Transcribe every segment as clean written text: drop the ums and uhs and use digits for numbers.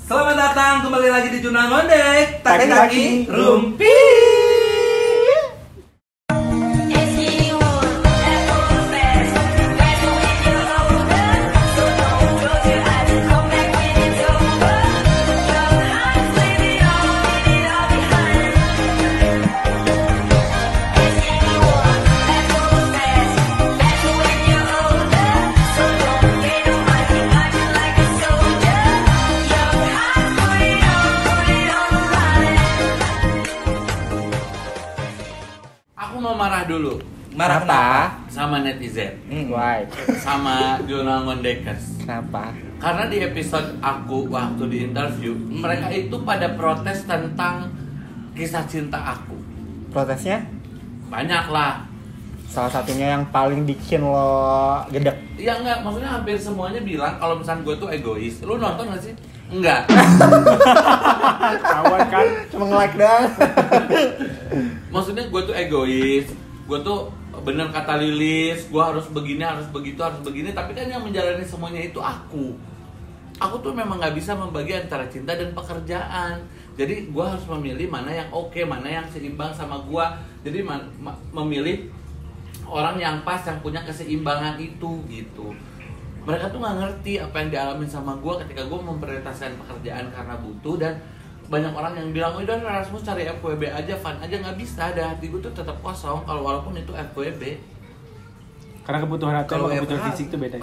Selamat datang kembali lagi di Jurnal Ngondek. Taki-taki Rumpi. Marah dulu. Marah apa? Sama netizen. Why? Sama Jurnal Ngondekers. Kenapa? Karena di episode aku waktu di interview, mereka itu pada protes tentang kisah cinta aku. Protesnya? Banyak lah. Salah satunya yang paling bikin lo gedek. Ya enggak, maksudnya hampir semuanya bilang kalau misalnya gue tuh egois. Lu nonton gak sih? Enggak. Kawan kan? Cuma nge-like doang. Maksudnya gue tuh egois. Gue tuh bener kata Lilis, gue harus begini, harus begitu, harus begini. Tapi kan yang menjalani semuanya itu aku. Aku tuh memang gak bisa membagi antara cinta dan pekerjaan. Jadi gue harus memilih mana yang oke, mana yang seimbang sama gue. Jadi memilih orang yang pas, yang punya keseimbangan itu gitu. Mereka tuh nggak ngerti apa yang dialamin sama gue ketika gue memprioritaskan pekerjaan karena butuh. Dan banyak orang yang bilang, udah Erasmus cari FWB aja, fun aja. Nggak bisa, ada hati gue tuh tetap kosong kalau walaupun itu FWB. Karena kebutuhan hati sama kebutuhan fisik itu beda.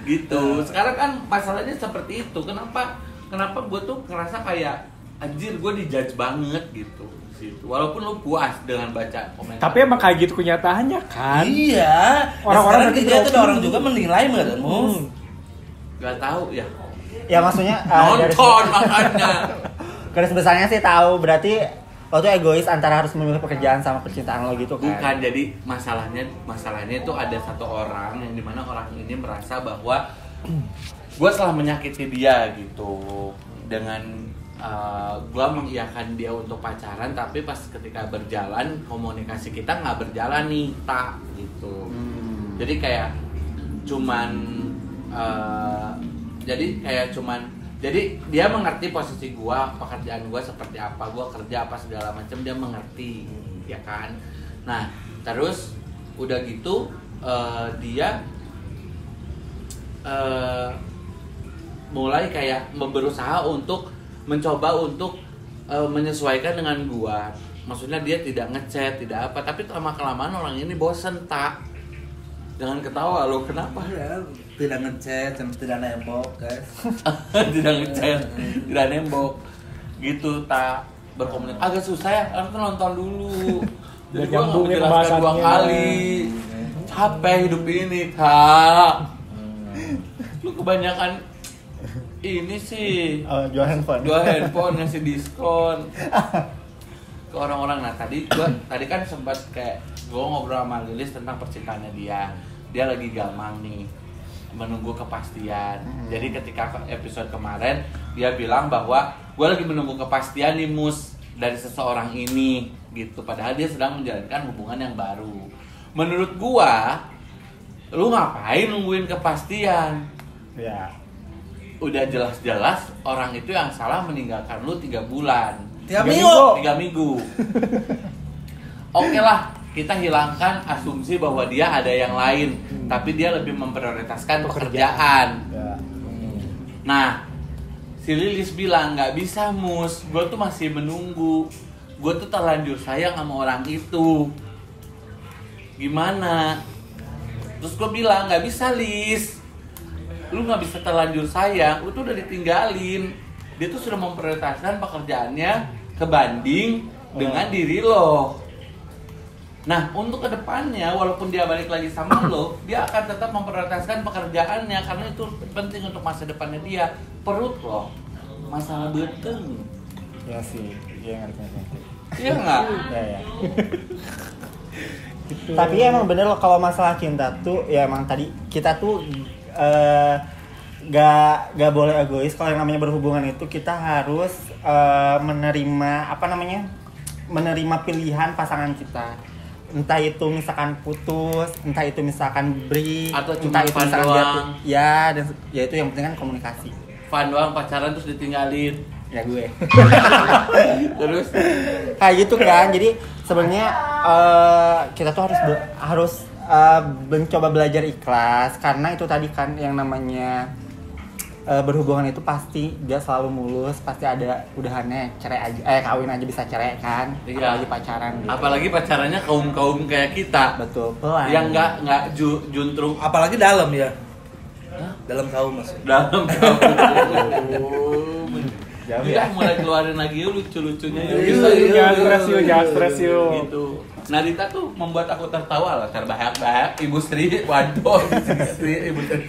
Gitu. Sekarang kan masalahnya seperti itu. Kenapa gue tuh ngerasa kayak anjir, gue dijudge banget gitu. Walaupun lu puas dengan baca komentar. Tapi emang kayak gitu kenyataannya kan? Iya. Orang-orang nanti dia tuh orang juga menilai menurutmu. Gak tahu ya. Ya maksudnya nonton makanya. Garis besarnya sih tahu, berarti lo tuh egois antara harus memilih pekerjaan sama percintaan lo gitu kan? Bukan, jadi masalahnya itu ada satu orang yang dimana orang ini merasa bahwa gue telah menyakiti dia gitu dengan gue mengiyakan dia untuk pacaran, tapi pas ketika berjalan komunikasi kita nggak berjalan nih tak gitu. Jadi kayak cuman jadi dia mengerti posisi gue, pekerjaan gue seperti apa, gue kerja apa segala macam, dia mengerti ya kan. Nah terus udah gitu dia mulai kayak berusaha untuk mencoba untuk menyesuaikan dengan gua. Maksudnya dia tidak ngechat, tidak apa, tapi lama-kelamaan orang ini bosen tak. Jangan ketawa lo, kenapa? Ya, tidak ngechat, tidak nembok, guys. Tidak ngechat, tidak nembok. Gitu tak berkomunikasi. Agak susah ya, harus nonton dulu. Jadi gua nggak menjelaskan 2 kali. Capek hidup ini, Kak. Lu kebanyakan ini sih jual handphone ngasih diskon ke orang-orang. Nah tadi kan sempat kayak gue ngobrol sama Lilis tentang percintaannya dia lagi gamang nih, menunggu kepastian. Jadi ketika episode kemarin dia bilang bahwa gue lagi menunggu kepastian nih Mus dari seseorang ini gitu, padahal dia sedang menjalankan hubungan yang baru. Menurut gue, lu ngapain nungguin kepastian? Ya. Udah jelas-jelas orang itu yang salah meninggalkan lu 3 bulan. 3 minggu. 3 minggu. Oke lah, kita hilangkan asumsi bahwa dia ada yang lain, tapi dia lebih memprioritaskan pekerjaan. Ya. Nah, si Lilis bilang nggak bisa Mus, gue tuh masih menunggu. Gue tuh terlanjur sayang sama orang itu. Gimana? Terus gue bilang nggak bisa Lis. Lu nggak bisa terlanjur sayang, lu tuh udah ditinggalin. Dia tuh sudah memprioritaskan pekerjaannya kebanding dengan diri lo. Nah untuk kedepannya, walaupun dia balik lagi sama lo, dia akan tetap memprioritaskan pekerjaannya karena itu penting untuk masa depannya dia. Perut lo, masalah beteng. Ya sih, iya ngerti. Iya nggak? Ya. Gitu. Tapi emang bener loh kalau masalah cinta tuh, ya emang tadi kita tuh gak boleh egois. Kalau yang namanya berhubungan itu kita harus menerima menerima pilihan pasangan kita. entah itu misalkan putus, entah itu misalkan break, Atau cuma entah itu fun misalkan doang. ya dan ya itu yang penting kan komunikasi. Fun doang pacaran terus ditinggalin. Ya gue. Terus Kayak gitu kan. Jadi sebenarnya kita tuh harus mencoba belajar ikhlas karena itu tadi kan yang namanya berhubungan itu pasti gak selalu mulus, pasti ada udahannya, cerai aja, kawin aja bisa cerai kan, Iya. apalagi pacaran gitu. apalagi pacarannya kaum kayak kita Betul, pelan. yang nggak juntrung Apalagi dalam ya. Dalam kaum maksudnya. dalam Jauh ya ya. mulai keluarin lagi yuk lucu-lucunya yuk. Iya, Bisa yuk. Jangan stres yuk, jangan stres yuk. Gitu. Nadita tuh membuat aku tertawa lah, terbahak-bahak. Ibu Sri, waduh, Sri, Ibu Sri.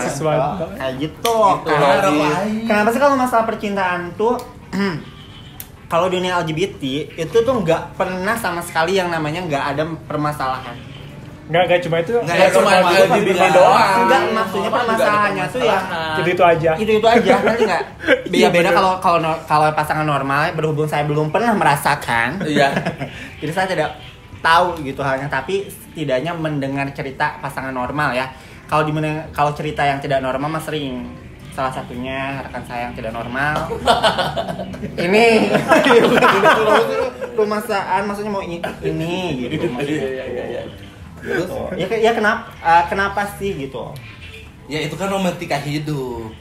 Sesuatu. Kayak gitu. Gitu, Lodi. Kenapa sih kalau masalah percintaan tuh kalau dunia LGBT itu tuh nggak pernah sama sekali yang namanya nggak ada permasalahan. Enggak cuma itu. Nggak, Ya cuma LGBT doang. Enggak, maksudnya permasalahannya tuh ya Itu aja. itu aja nanti nggak beda-beda kalau pasangan normal berhubung saya belum pernah merasakan. Iya. Jadi saya tidak tahu gitu halnya, tapi setidaknya mendengar cerita pasangan normal ya. Kalau cerita yang tidak normal mah sering. Salah satunya rekan saya yang tidak normal. Ini rumahan maksudnya mau ini gitu. Maksudnya. Iya. Terus ya kenapa sih gitu? Ya itu kan romantika hidup.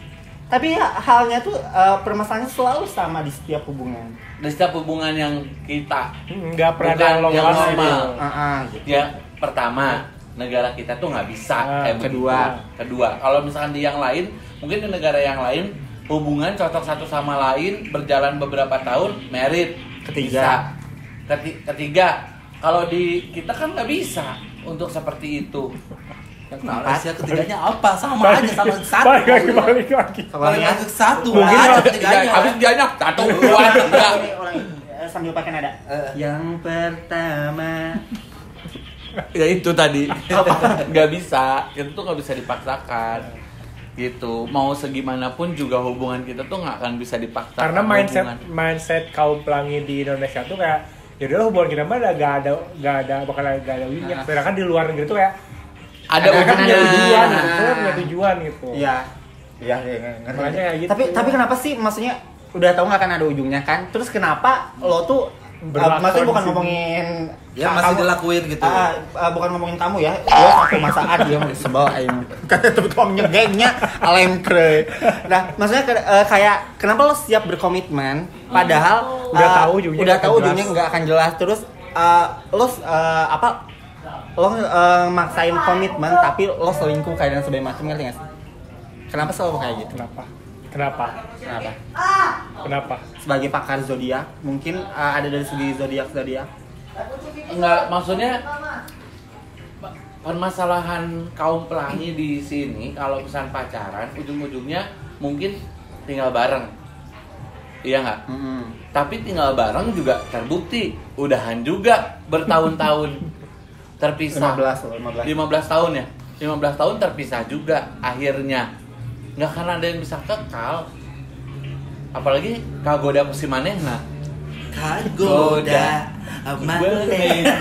Tapi ya, halnya tuh permasalahannya selalu sama di setiap hubungan. Di setiap hubungan yang kita Enggak pernah ada Bukan yang lolos normal. itu. Gitu. ya pertama negara kita tuh nggak bisa kayak begitu. kedua. Kalau misalkan di yang lain, mungkin di negara yang lain hubungan cocok satu sama lain berjalan beberapa tahun, married. Ketiga. Bisa. Ketiga, kalau di kita kan nggak bisa untuk seperti itu. Nah, rahasia ketiganya apa? Sama aja sama satu. Balik lagi. Paling aja satu. Mungkin Ada Ya, ketiganya. habis dianya satu, dua, tiga. Orang sambil pakai nada. Yang pertama. Ya itu tadi nggak bisa, itu tuh nggak bisa dipaksakan gitu. Mau segimanapun juga hubungan kita tuh nggak akan bisa dipaksakan. Karena hubungan. mindset kaum pelangi di Indonesia tuh kayak ya udah hubungan kita mah gak ada ujungnya. Sedangkan di luar negeri tuh kayak ada mereka punya ujungnya. tujuan, kita punya tujuan gitu. Iya. Iya, Makanya kayak gitu. Tapi kenapa sih maksudnya udah tahu nggak akan ada ujungnya kan? Terus kenapa lo tuh Berlakon maksudnya bukan di sini. ngomongin Ya masih dilakuin gitu. bukan ngomongin kamu ya. Gue satu masaan dia sebel aing. Kata tukang nyegengnya alem kre. Nah, maksudnya kayak kenapa lo siap berkomitmen padahal Udah tahu ujungnya udah nggak tahu akan ujungnya jelas. nggak akan jelas. Terus lo maksain komitmen tapi lo selingkuh kayak dan sebagainya macam, ngerti nggak sih? Kenapa selalu kayak gitu? Kenapa? Sebagai pakar zodiak, mungkin ada dari segi zodiak. Enggak, maksudnya permasalahan kaum pelangi di sini kalau misalnya pacaran ujung-ujungnya mungkin tinggal bareng. Iya nggak? Tapi tinggal bareng juga terbukti udahan juga bertahun-tahun terpisah. 15 tahun ya. 15 tahun terpisah juga akhirnya. Nggak akan ada yang bisa kekal. Apalagi kagoda ku si manehna. Kagoda manehna.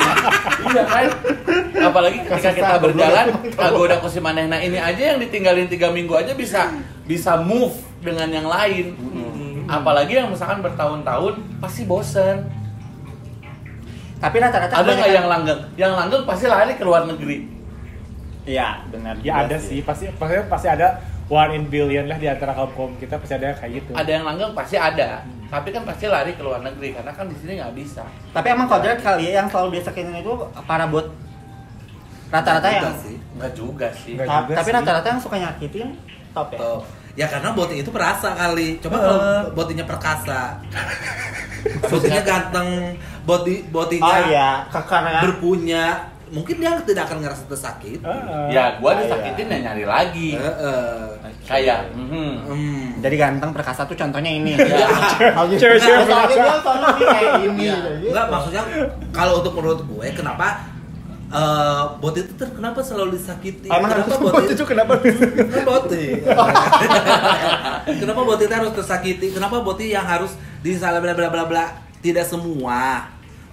Iya kan? Apalagi ketika kita berjalan kagoda ku si manehna ini aja yang ditinggalin 3 minggu aja bisa move dengan yang lain. Apalagi yang misalkan bertahun-tahun pasti bosen. Tapi rata-rata Ada nggak yang langgeng? Yang langgeng pasti lari ke luar negeri. Iya, benar. Ya ada sih, pasti ada 1 in billion lah di antara kaum kita pasti ada kayak gitu. Ada yang langgeng pasti ada. Tapi kan pasti lari ke luar negeri karena kan di sini nggak bisa. Tapi emang kodrat kali ya yang selalu disakitin itu para bot. Rata-rata yang Nggak juga sih. Nggak juga tapi sih. rata-rata yang suka nyakitin top ya. Tuh. Ya karena boti itu perasa kali. Coba kalau botinya perkasa. Botinya ganteng, botinya Oh iya, karena berpunya, mungkin dia tidak akan ngerasa tersakit. Ya gua iya. disakitin ya nyari lagi. Kayak jadi ganteng perkasa tuh contohnya ini. Iya. Cewek-cewek Soalnya perkasa. dia soalnya sih kayak ini. Iya. gitu. Enggak, maksudnya kalau untuk menurut gue kenapa boti itu kenapa selalu disakiti? Emang Kenapa harus bot itu kenapa? Kan boti. Kenapa boti itu harus tersakiti? Kenapa boti yang harus disalah bla bla bla bla? Tidak semua.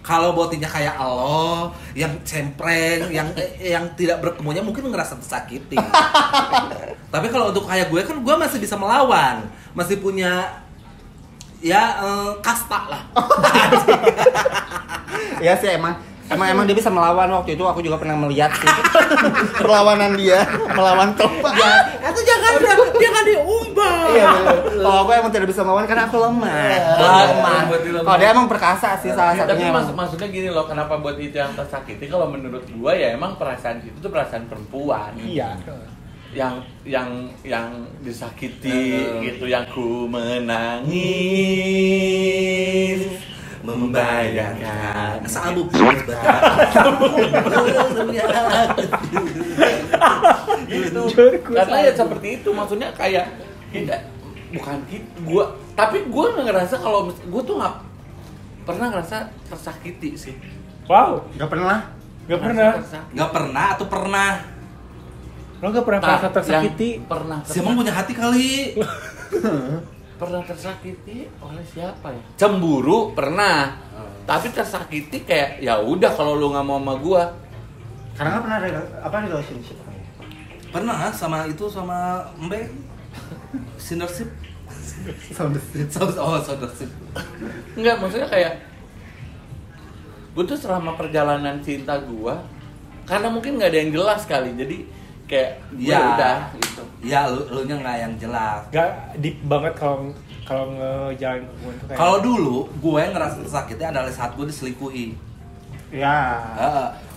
Kalau botinya kayak lo, yang cempreng, yang tidak berkemunya mungkin ngerasa tersakiti. Tapi kalau untuk kayak gue kan gue masih bisa melawan, masih punya ya kasta lah. Ya sih emang dia bisa melawan. Waktu itu aku juga pernah melihat sih perlawanan dia melawan Topa. Ya, itu jangan diubah. Iya benar. Kalau aku emang tidak bisa melawan karena aku lemah. Kalau dia emang perkasa sih salah Ya, tapi satunya. maksudnya gini loh, kenapa buat itu yang tersakiti? Kalau menurut gua ya emang perasaan itu tuh perasaan perempuan. Iya. Yang disakiti gitu, yang ku menangis membayangkan Sealbum. gitu. Karena ya seperti itu, maksudnya kayak kita bukan gua, tapi gua nggak ngerasa kalau gua tuh nggak pernah ngerasa tersakiti sih. Wow, Gak pernah. gak pernah. Nggak pernah atau pernah? Lo gak pernah merasa tersakiti? Pernah Si emang punya hati kali. pernah tersakiti oleh siapa ya? Cemburu pernah. Tapi tersakiti kayak ya udah kalau lu nggak mau sama gua. Karena gak pernah ada relationship. Pernah sama Mbe. Sindership. Soundership. Enggak, maksudnya kayak gua tuh selama perjalanan cinta gua, karena mungkin nggak ada yang jelas kali, jadi kayak Ya. udah gitu. Ya lu nya nggak yang jelas. Gak deep banget kalau ngejalan hubungan tuh kayak. Kalau dulu gue ngerasa tersakitnya adalah saat gue diselingkuhi. Ya.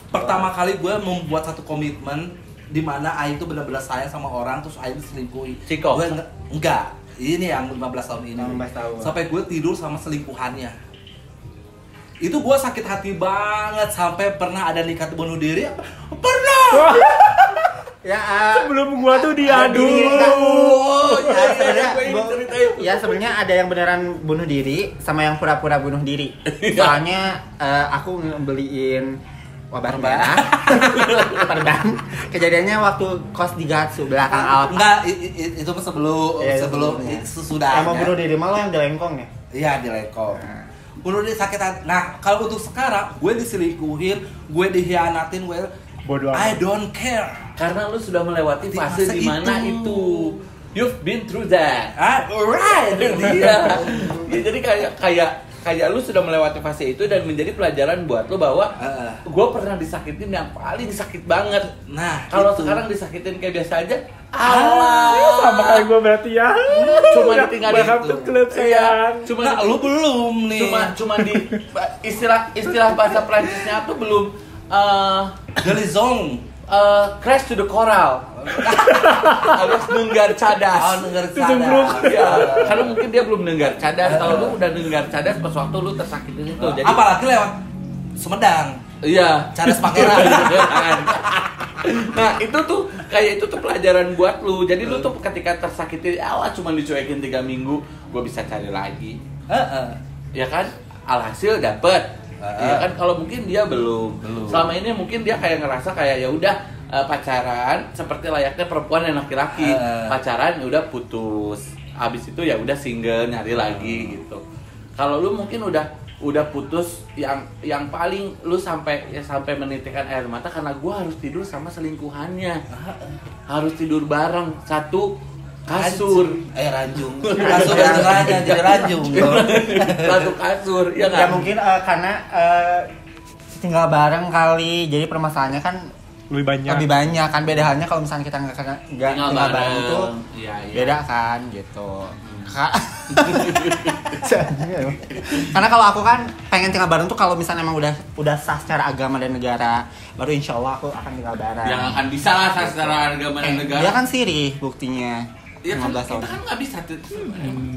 Pertama kali gue membuat satu komitmen di mana Aing tuh benar-benar sayang sama orang, terus Aing diselingkuhi. Ciko? Gue enggak. Ini yang 15 tahun ini. 15 tahun. Sampai gue tidur sama selingkuhannya. Itu gue sakit hati banget sampai pernah ada niat bunuh diri. Pernah. Ya, sebelum gua tuh diadu. Sebenarnya ada yang beneran bunuh diri sama yang pura-pura bunuh diri. Soalnya aku beliin obat merah, perban. Kejadiannya waktu kos di Gatsu belakang Alfa. Enggak, itu sebelum Iya, sebelum sebelumnya. sesudah. Emang bunuh diri malah yang di Lengkong ya? Iya, di Lengkong. Bunuh diri sakit hati. Nah, kalau untuk sekarang gue diselingkuhin, gue dikhianatin, gue Bodoh I amat. don't care. Karena lu sudah melewati Di fase masa dimana itu. itu. You've been through that. Alright. Iya. Ya, jadi kayak lu sudah melewati fase itu dan menjadi pelajaran buat lu bahwa gue pernah disakitin yang paling sakit banget. Nah, Kalau itu. sekarang disakitin kayak biasa aja, Sama kayak gua berarti ya. Cuma ditinggalin Welcome to club sayang. Cuma Nah, lu belum nih. cuma di istilah bahasa Prancisnya tuh belum Gelizong. crash to the coral. Alias nenggar cadas. Oh, nenggar Tutup cadas. belum. Ya, karena mungkin dia belum nenggar cadas. Kalau lu udah nenggar cadas pas waktu lu tersakitin itu. Jadi Apalagi lewat Sumedang. iya, Cadas Pangeran. Nah, itu tuh pelajaran buat lu. Jadi lu tuh ketika tersakiti, alah cuma dicuekin 3 minggu, gua bisa cari lagi. Ya kan? Alhasil dapet. Ya kan, kalau mungkin dia belum. Selama ini mungkin dia kayak ngerasa kayak ya udah pacaran seperti layaknya perempuan dan laki-laki. Pacaran ya udah putus. Habis itu ya udah single, nyari lagi gitu. Kalau lu mungkin udah putus yang paling lu sampai menitikkan air mata karena gua harus tidur sama selingkuhannya. Harus tidur bareng satu kasur. Ranjung. Kasur ranjung aja jadi ranjung. Satu kasur. Ya Ya nggak? mungkin karena tinggal bareng kali. Jadi permasalahannya kan Lebih banyak. lebih banyak kan, beda halnya kalau misalnya kita nggak tinggal bareng tuh Iya. beda kan gitu. Karena kalau aku kan pengen tinggal bareng tuh kalau misalnya emang udah sah secara agama dan negara, baru insya Allah aku akan tinggal bareng. Yang akan bisa lah secara agama dan negara. Dia kan sirih buktinya. Iya kan, 15 tahun. kita kan nggak bisa tuh.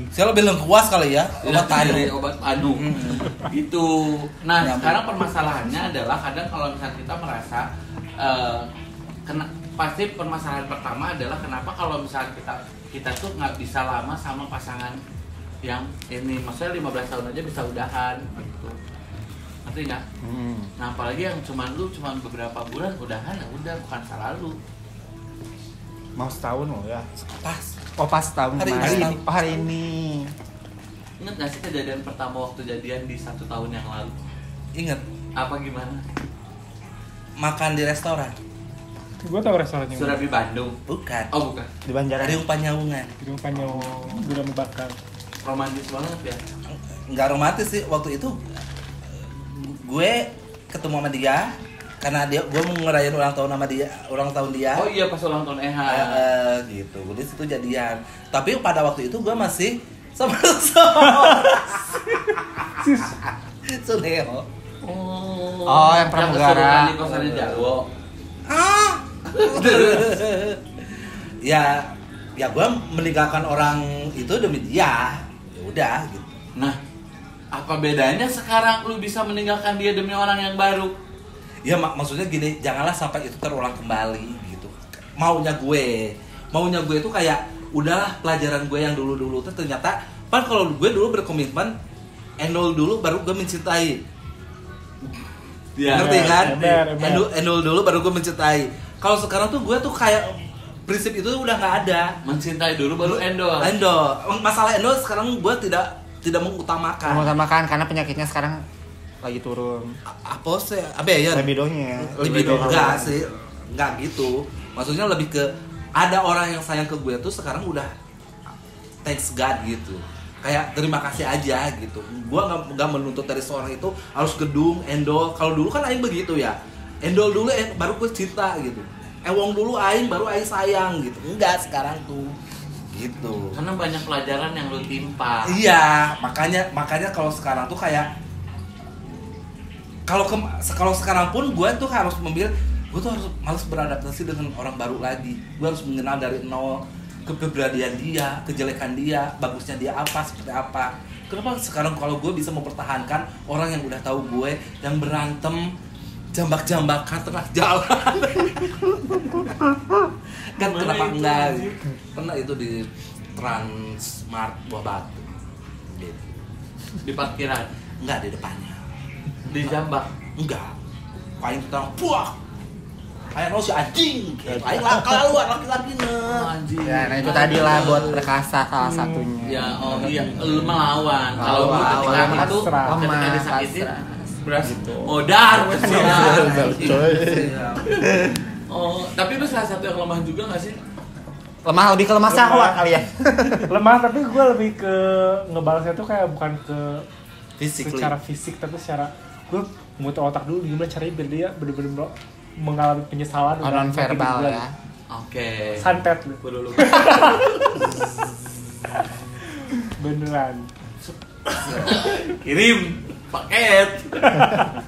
Saya lebih lengkuas kali ya. Obat Obat tadi. obat padu. Gitu. Nah, sekarang permasalahannya adalah kadang kalau misalnya kita merasa pasti permasalahan pertama adalah kenapa kalau misalnya kita tuh nggak bisa lama sama pasangan yang ini, maksudnya 15 tahun aja bisa udahan gitu. Ngerti nggak? Nah, apalagi yang cuma beberapa bulan udahan, ya udah, bukan salah lu. Mau setahun loh ya. Pas. Oh pas tahun Hari kemarin. ini. Oh hari ini. Ingat nggak sih kejadian pertama waktu jadian di 1 tahun yang lalu? Ingat Apa gimana? makan di restoran? Gue tau restorannya. Surabi Bandung. Bukan. Oh bukan. Di Banjaran. Riung Panyaungan. Gedung Panyo Gula Bakar. Romantis banget ya. Nggak romantis sih waktu itu. Gue ketemu sama dia karena gue mau ngerayain ulang tahun dia. Oh iya pas ulang tahun EHA. Gitu. Gue di situ jadian. Tapi pada waktu itu gue masih sama Suneo. Oh, yang pramugara. kesurupan di kosannya Jarwo. ya gue meninggalkan orang itu demi dia. Ya udah gitu. Nah, apa bedanya sekarang lu bisa meninggalkan dia demi orang yang baru? Ya maksudnya gini, janganlah sampai itu terulang kembali gitu. Maunya gue itu kayak udahlah pelajaran gue yang dulu tuh ternyata kan kalau gue dulu berkomitmen endol dulu baru gue mencintai. Ya, Ngerti kan? ember. Endol dulu baru gue mencintai. Kalau sekarang tuh gue tuh kayak prinsip itu udah nggak ada. mencintai dulu baru endol. Endol. Masalah endol sekarang gue tidak mengutamakan. Mengutamakan karena penyakitnya sekarang lagi turun. Apa sih? Apa ya? Libidonya. Libido enggak sih. Enggak gitu. Maksudnya lebih ke ada orang yang sayang ke gue tuh sekarang udah thanks God gitu. Kayak terima kasih aja gitu. Gua nggak menuntut dari seorang itu harus gedung, endol. Kalau dulu kan aing begitu ya. Endol dulu baru gue cinta gitu. Ewong dulu aing baru aing sayang gitu. Enggak sekarang tuh. Gitu. Karena banyak pelajaran yang lu timpa. Iya, makanya kalau sekarang tuh kayak kalau sekarang pun gue tuh harus memilih, gue tuh harus malas beradaptasi dengan orang baru lagi. Gue harus mengenal dari nol kepribadian dia, kejelekan dia, bagusnya dia apa, seperti apa. Kenapa sekarang kalau gue bisa mempertahankan orang yang udah tahu gue yang berantem jambak-jambakan tengah jalan? Kan Gimana kenapa itu, enggak? anjir? Pernah itu di Transmart Buah Batu. Gitu. Di parkiran, Enggak di depannya. di Jambak. Enggak. Paling tentang puak. Kayak no si anjing. Aing lah keluar laki-laki Anjing. Ya, nah itu tadi lah buat perkasa salah satunya. Ya, oh iya, lu melawan. Kalau lu ketika Melawan, itu, pasrah. ketika Lemah, disakitin, pasrah. beras Gitu. modar. Coy. Oh, tapi lu salah satu yang lemah juga nggak sih? Lemah, lebih ke lemah syahwat kali ya. Lemah, tapi gue lebih ke ngebalasnya tuh kayak bukan ke Physically. secara fisik, tapi secara gue muter otak dulu gimana caranya biar dia bener-bener mengalami penyesalan Non verbal ya. Oke. santet lu Dulu. beneran. Kirim paket.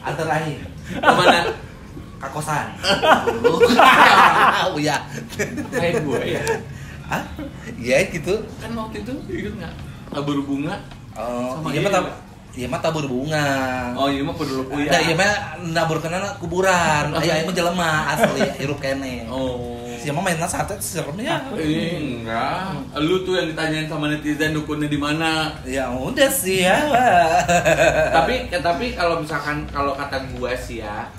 Antar lain. Kemana? Kakosan. Oh ya. Kayak gue ya. Hah? Iya gitu. Kan waktu itu inget nggak? Tabur bunga. Oh, Sama iya dia. mah tabur bunga. Oh iya mah peduluk uya. Nah, iya mah nabur kena kuburan. Aya mah jelema asli hirup kene. Oh. Siapa mainnya santet seremnya. Enggak. Lu tuh yang ditanyain sama netizen dukunnya di mana? Ya udah sih ya. tapi kalau misalkan kalau kata gue sih ya,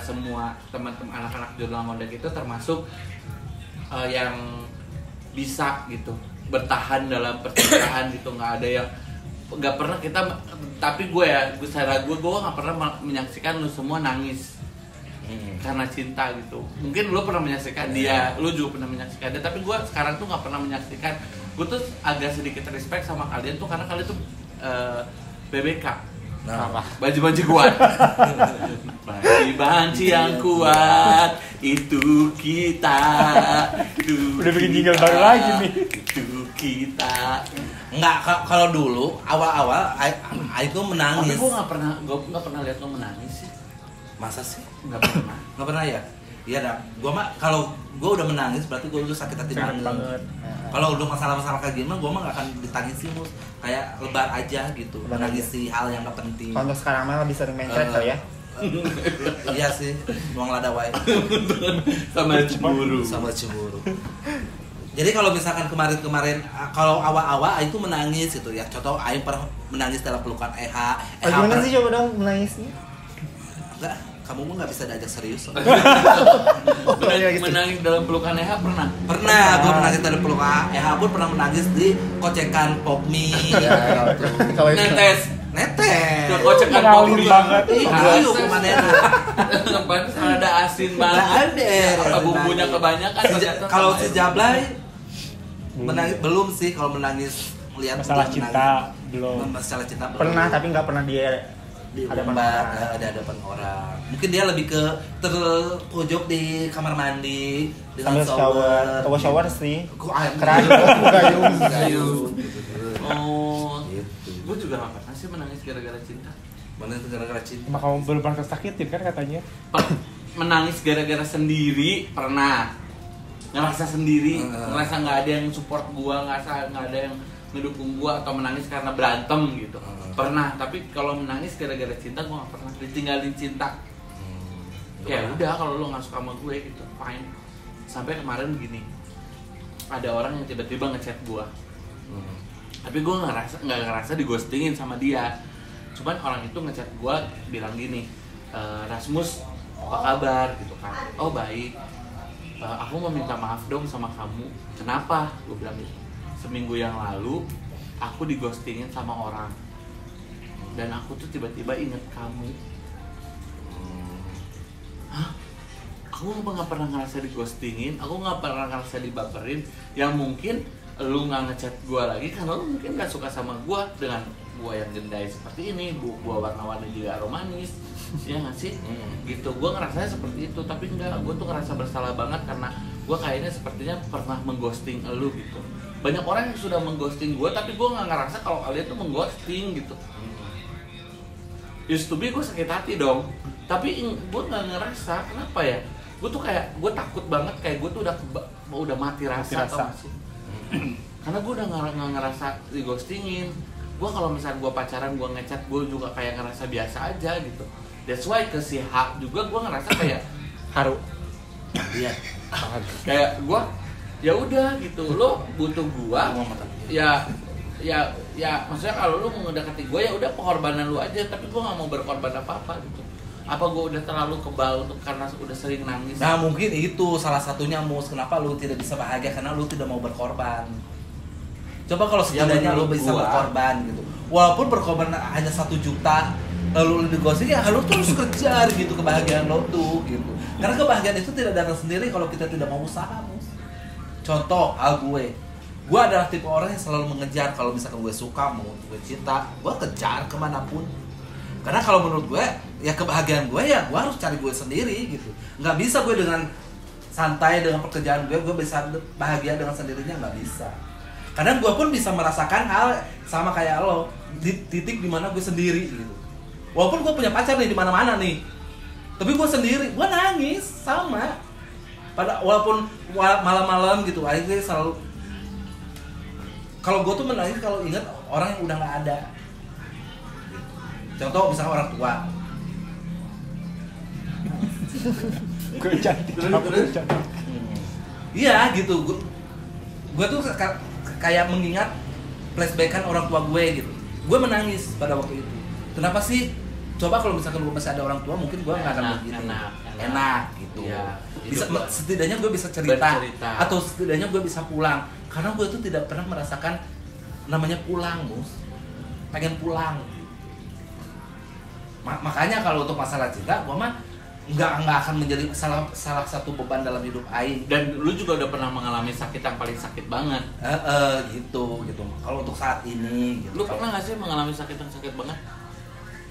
semua teman-teman anak-anak jurnal ngondek itu termasuk yang bisa gitu bertahan dalam percintaan gitu, nggak pernah kita, tapi gue nggak pernah menyaksikan lu semua nangis karena cinta gitu. Mungkin lu pernah menyaksikan dia, lu juga pernah menyaksikan dia, tapi gue sekarang tuh nggak pernah menyaksikan. Gue tuh agak sedikit respect sama kalian tuh karena kalian tuh BBK. Nah, Banci kuat. Banci yang kuat itu kita. Udah bikin jingle baru lagi nih. Itu kita. enggak kalau dulu awal-awal Aing tuh Tapi menangis. gue nggak pernah lihat lo menangis sih. Masa sih? Nggak pernah. Nggak pernah ya? Iya dah. Gua mah kalau gua udah menangis berarti gua udah sakit hati Sakit banget. banget. Kalau udah masalah-masalah kayak gini mah gua mah nggak akan ditangisi mus. Kayak lebar aja gitu. Lebar Menangisi hal yang nggak penting. Kalau untuk sekarang mah lebih sering main chat kali ya. Iya sih, nuang lada wae Sama cemburu. sama cemburu. Jadi kalau misalkan kemarin kalau awal-awal Aing tuh menangis gitu ya. Contoh Aing pernah menangis dalam pelukan EH. Gimana sih coba dong menangisnya? Enggak, kamu mah nggak bisa diajak serius. Menangis dalam pelukan Eha pernah. Pernah, gue menangis dari pelukan EH pun pernah menangis di kocekan pop mie. Ya, gitu. Kalau itu Netes. Neteh. Kekocekan Ngalir kopi banget. Ayo kumanena. Pantes ada asin banget. Ada. Apa bumbunya kebanyakan ternyata Kalau sama si aja. Jablay menangis belum sih kalau menangis lihat Masalah dia cinta menangis. belum. Masalah cinta belum. Pernah tapi nggak pernah dia di ada hadapan orang. Mungkin dia lebih ke terpojok di kamar mandi dengan sambil shower sih. Kok air Keran gayung. Oh, Gitu. gue juga gak pernah sih menangis gara-gara cinta. Mana itu gara-gara cinta? Emang kamu belum pernah tersakitin kan katanya? Menangis gara-gara sendiri pernah. Ngerasa sendiri, Heeh. ngerasa nggak ada yang support gua, ngerasa nggak ada yang ngedukung gua, atau menangis karena berantem gitu. Heeh. Pernah, tapi kalau menangis gara-gara cinta gua nggak pernah. Ditinggalin cinta. Ya udah, kalau lo nggak suka sama gue gitu, fine. Sampai kemarin begini, ada orang yang tiba-tiba ngechat gua, tapi gue nggak ngerasa di ghostingin sama dia. Cuman orang itu ngechat gue bilang gini, Rasmus apa kabar gitu kan. Oh baik. Aku mau minta maaf dong sama kamu. Kenapa? Gue bilang gitu. Seminggu yang lalu aku di ghostingin sama orang, dan aku tuh tiba-tiba inget kamu. Hah? Aku nggak pernah ngerasa di ghostingin, aku nggak pernah ngerasa dibaperin. Yang mungkin lu nggak ngechat gue lagi karena lu mungkin nggak suka sama gue dengan gue yang gendai seperti ini, gue warna-warni juga aromanis, ya nggak sih? Gitu, gue ngerasanya seperti itu, tapi enggak, gue tuh ngerasa bersalah banget karena gue kayaknya sepertinya pernah mengghosting elu gitu. Banyak orang yang sudah mengghosting gue, tapi gue nggak ngerasa kalau kalian tuh mengghosting gitu. Used to be gue sakit hati dong, tapi gue nggak ngerasa. Kenapa ya? Gue tuh kayak, gue takut banget, kayak gue tuh udah mati rasa, tau gak sih? Karena gue udah nggak ngerasa di ghostingin. Gue kalau misalnya gue pacaran, gue ngechat, gue juga kayak ngerasa biasa aja gitu. That's why ke si H juga gue ngerasa kayak haru. Iya. Kayak gue, ya udah gitu, lo butuh gue, ya maksudnya kalau lo mau mendekati gue ya udah pengorbanan lo aja, tapi gue nggak mau berkorban apa gitu. Apa gue udah terlalu kebal untuk karena udah sering nangis? Nah mungkin itu salah satunya Mus, kenapa lu tidak bisa bahagia karena lu tidak mau berkorban. Coba kalau setidaknya lu bisa berkorban gitu. Walaupun berkorban hanya 1 juta, lalu lu digosip ya lu terus kejar gitu kebahagiaan lo tuh gitu. Karena kebahagiaan itu tidak datang sendiri kalau kita tidak mau usaha, Mus. Contoh gue adalah tipe orang yang selalu mengejar. Kalau misalkan gue suka, mau gue cinta, gue kejar kemanapun. Karena kalau menurut gue, ya kebahagiaan gue ya gue harus cari gue sendiri gitu. Nggak bisa gue dengan santai dengan pekerjaan gue bisa bahagia dengan sendirinya, nggak bisa. Karena gue pun bisa merasakan hal sama kayak lo, di titik dimana gue sendiri gitu. Walaupun gue punya pacar nih di mana-mana nih, tapi gue sendiri, gue nangis sama. Walaupun malam-malam gitu, akhirnya selalu. Kalau gue tuh menangis kalau ingat orang yang udah nggak ada. Contoh misalnya orang tua. Gue cantik. Iya gitu, gue tuh kayak mengingat flashbackan orang tua gue gitu. Gue menangis pada waktu itu. Kenapa sih? Coba kalau misalkan gue masih ada orang tua, mungkin gue nggak akan begini. Enak gitu. Ya, bisa setidaknya gue bisa cerita, atau setidaknya gue bisa pulang. Karena gue tuh tidak pernah merasakan namanya pulang, Mus. Pengen pulang. Makanya kalau untuk masalah cinta, gue mah nggak akan menjadi salah satu beban dalam hidup Aing. Dan lu juga udah pernah mengalami sakit yang paling sakit banget. Gitu. Kalau untuk saat ini, gitu. Lu pernah nggak sih mengalami sakit yang sakit banget?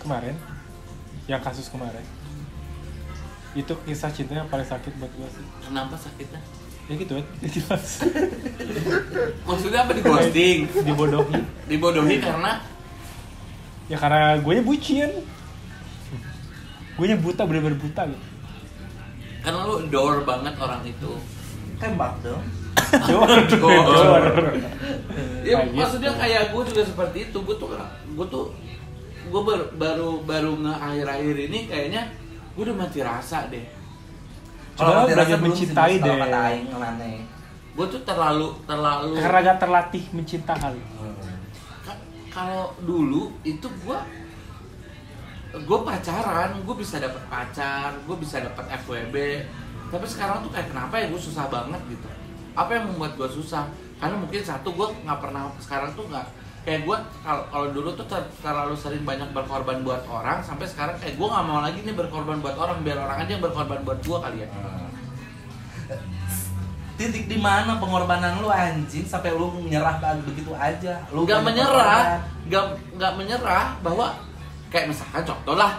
Kemarin, yang kasus kemarin, itu kisah cinta yang paling sakit buat gue sih. Kenapa sakitnya? Ya gitu kan, jelas. Maksudnya apa, di ghosting? Dibodohi. Dibodohi karena Ya karena gue nya bucin. Gue nya buta, bener-bener buta gitu. karena lu adore banget orang itu. Tembak dong. Jor. Ya Kayak gitu. maksudnya kayak gue juga seperti itu. Gue baru akhir-akhir ini kayaknya gue udah mati rasa deh. Coba mati rasa belajar belum mencintai sih, Mas, deh. kalau kata Aing ngelane. Gue tuh terlalu Karena gak terlatih mencinta kali. Kalau dulu itu gue pacaran, gue bisa dapet pacar, gue bisa dapet FWB. Tapi sekarang tuh kayak kenapa ya gue susah banget gitu. Apa yang membuat gue susah? Karena mungkin satu, gue nggak pernah sekarang tuh nggak kayak gue kalau dulu tuh terlalu sering banyak berkorban buat orang, sampai sekarang kayak gue nggak mau lagi nih berkorban buat orang, biar orang aja yang berkorban buat gue kali ya. Titik di mana pengorbanan lu anjing sampai lu menyerah begitu aja? Lu Nggak menyerah bahwa kayak misalkan contoh lah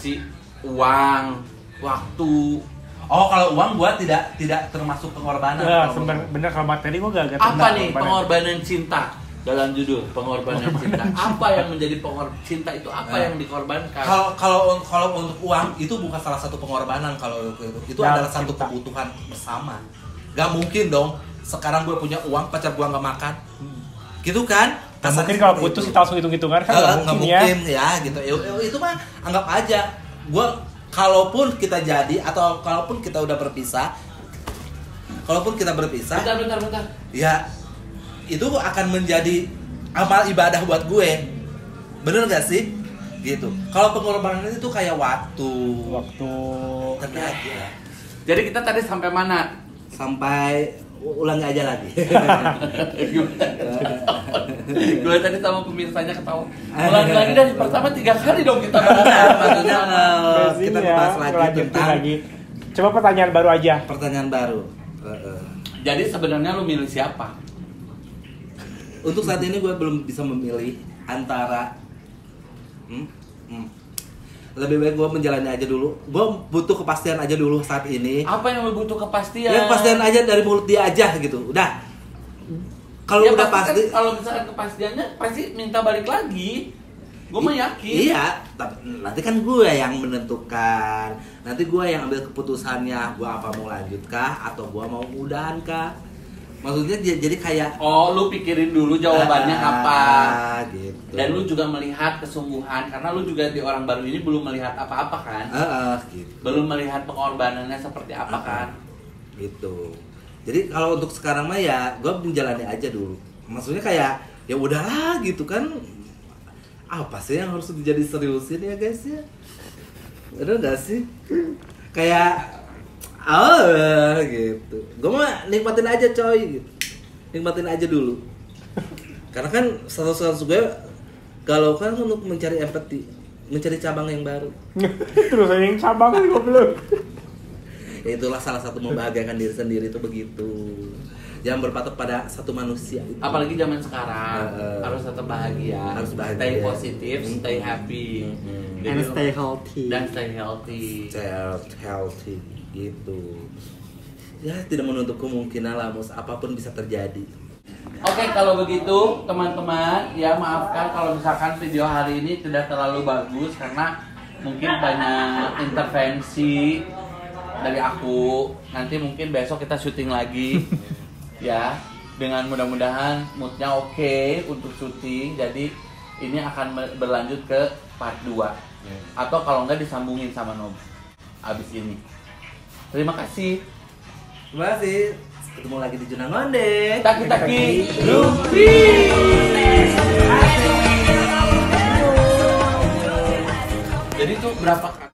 si uang, waktu. Oh, kalau uang gua tidak termasuk pengorbanan. Nah, Kalau bener kalau materi gua gak apa nih pengorbanan cinta dalam judul pengorbanan cinta? Apa yang menjadi cinta itu apa yang dikorbankan? Kalau untuk uang itu bukan salah satu pengorbanan. Kalau itu adalah satu kebutuhan bersama. Gak mungkin dong sekarang gue punya uang, pacar gue gak makan, gitu kan? Nah, mungkin kalau putus kita langsung hitung-hitungan kan gak mungkin ya gitu. Itu mah anggap aja. Gue kalaupun kita jadi atau kalaupun kita udah berpisah, Bentar. ya itu akan menjadi amal ibadah buat gue. Bener gak sih? Gitu. Kalau pengorbanan itu kayak waktu. Tenaga. Jadi kita tadi sampai mana? Sampai ulangi aja lagi. Gue tadi sama pemirsanya ketawa. Ulangi lagi dari pertama 3 kali dong kita. Maksudnya kita bahas lagi tentang Coba pertanyaan baru aja. Pertanyaan baru. Jadi sebenarnya lu milih siapa? Untuk saat ini gue belum bisa memilih antara lebih baik gue menjalani aja dulu. Gue butuh kepastian aja dulu saat ini. Apa yang lu butuh kepastian? Ya kepastian aja dari mulut dia aja gitu. Udah. Kalau ya, udah pasti kan, kalau misalkan kepastiannya pasti minta balik lagi. Gue mah yakin. Iya, tapi nanti kan gue yang menentukan. Nanti gue yang ambil keputusannya. Gue apa mau lanjut kah atau gue mau udahan kah? Maksudnya jadi kayak lu pikirin dulu jawabannya apa. Gitu. Dan lu juga melihat kesungguhan, karena lu juga di orang baru ini belum melihat apa-apa kan? Gitu. Belum melihat pengorbanannya seperti apa kan? Gitu. Jadi kalau untuk sekarang mah ya gue menjalani aja dulu. Maksudnya kayak ya udahlah gitu kan. Apa sih yang harus jadi seriusin ya guys ya? Udah gak sih? Kayak gitu. Gue mah nikmatin aja coy gitu. Nikmatin aja dulu. Karena kan status gue galau kan untuk mencari empati, mencari cabang yang baru. Terus yang cabang kan goblok. Ya itulah salah satu membahagiakan diri sendiri itu begitu. Jangan berpatok pada satu manusia itu. Apalagi zaman sekarang harus tetap bahagia, harus bahagia. stay positif, stay happy, And stay healthy. dan stay healthy. Stay healthy gitu. Ya tidak menutup kemungkinan lah mus apapun bisa terjadi. Oke, kalau begitu teman-teman, ya maafkan kalau misalkan video hari ini tidak terlalu bagus karena mungkin banyak intervensi dari aku. Nanti mungkin besok kita syuting lagi. Ya, dengan mudah-mudahan moodnya oke untuk syuting. Jadi ini akan berlanjut ke part 2. Atau kalau enggak disambungin sama Nob abis ini. Terima kasih. Terima kasih. Ketemu lagi di Juna Ngondek. Taki-taki Luffy. Jadi tuh berapa